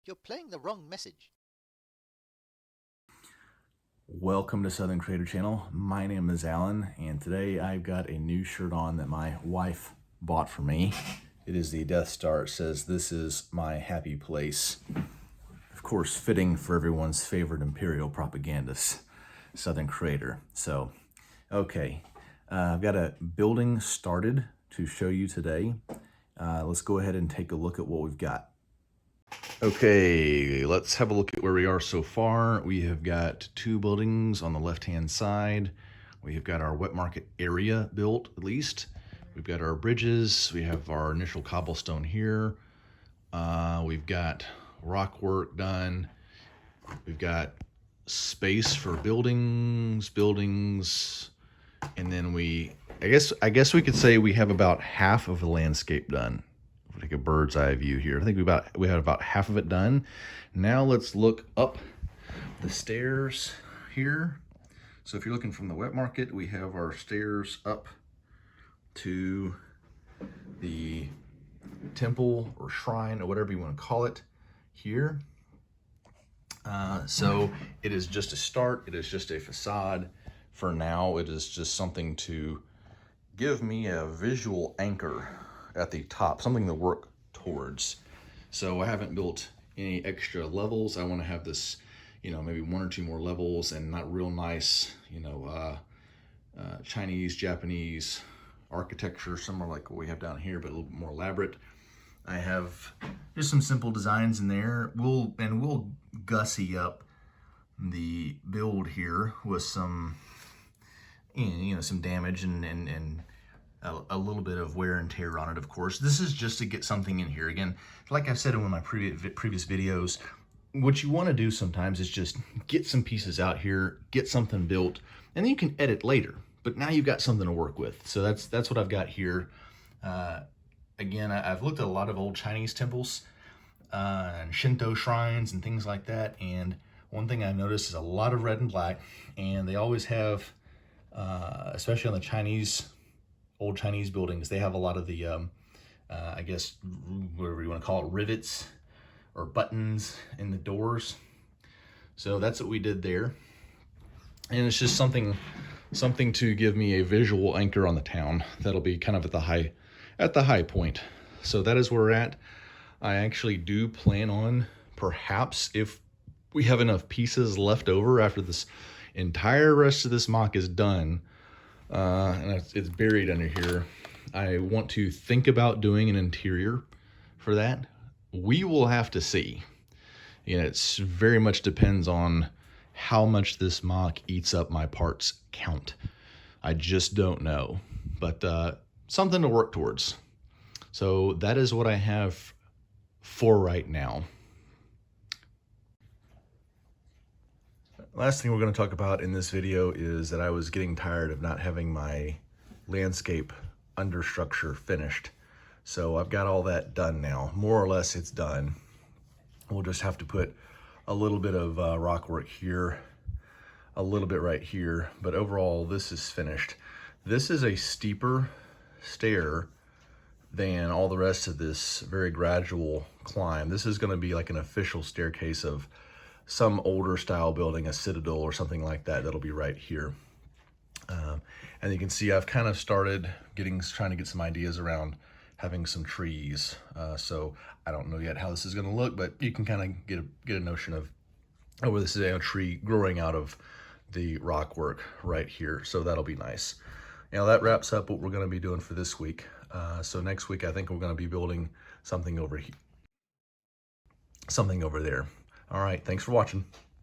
You're playing the wrong message. Welcome to Southern Creator Channel. My name is Alan, and today I've got a new shirt on that my wife bought for me. It is the Death Star. It says, "This is my happy place." Of course, fitting for everyone's favorite imperial propagandist, Southern Creator. So, okay, I've got a building started to show you today. Let's go ahead and take a look at what we've got. Okay, let's have a look at where we are so far. We have got two buildings on the left-hand side. We have got our wet market area built, at least. We've got our bridges. We have our initial cobblestone here. We've got rock work done. We've got space for buildings, and then I guess we could say we have about half of the landscape done. Take a bird's eye view here. I think we had about half of it done. Now let's look up the stairs here. So if you're looking from the wet market, we have our stairs up to the temple or shrine or whatever you want to call it here. So it is just a start. It is just a facade for now. It is just something to give me a visual anchor at the top, something to work towards. So I haven't built any extra levels. I want to have this, maybe one or two more levels and not real nice, Chinese, Japanese architecture, somewhere like what we have down here, but a little bit more elaborate. I have just some simple designs in there. We'll gussy up the build here with some, some damage and a little bit of wear and tear on it, of course. This is just to get something in here. Again, like I've said in one of my previous videos, what you want to do sometimes is just get some pieces out here, get something built, and then you can edit later. But now you've got something to work with. So that's what I've got here. Again, I've looked at a lot of old Chinese temples and Shinto shrines and things like that. And one thing I noticed is a lot of red and black, and they always have, especially on the old Chinese buildings, they have a lot of the, I guess, whatever you want to call it, rivets or buttons in the doors. So that's what we did there. And it's just something to give me a visual anchor on the town. That'll be kind of at the high point. So that is where we're at. I actually do plan on, perhaps if we have enough pieces left over after this entire rest of this mock is done, and it's buried under here, I want to think about doing an interior for that. We will have to see. It's very much depends on how much this mock eats up my parts count. I just don't know, but something to work towards. So that is what I have for right now. Last thing we're going to talk about in this video is that I was getting tired of not having my landscape understructure finished. So I've got all that done now. More or less it's done. We'll just have to put a little bit of rock work here, a little bit right here, but overall this is finished. This is a steeper stair than all the rest of this very gradual climb. This is going to be like an official staircase of some older style building, a citadel or something like that. That'll be right here. And you can see I've kind of started trying to get some ideas around having some trees. So I don't know yet how this is going to look, but you can kind of get a notion of, oh, this is a tree growing out of the rock work right here. So that'll be nice. Now that wraps up what we're going to be doing for this week. So next week, I think we're going to be building something over here, something over there. All right, thanks for watching.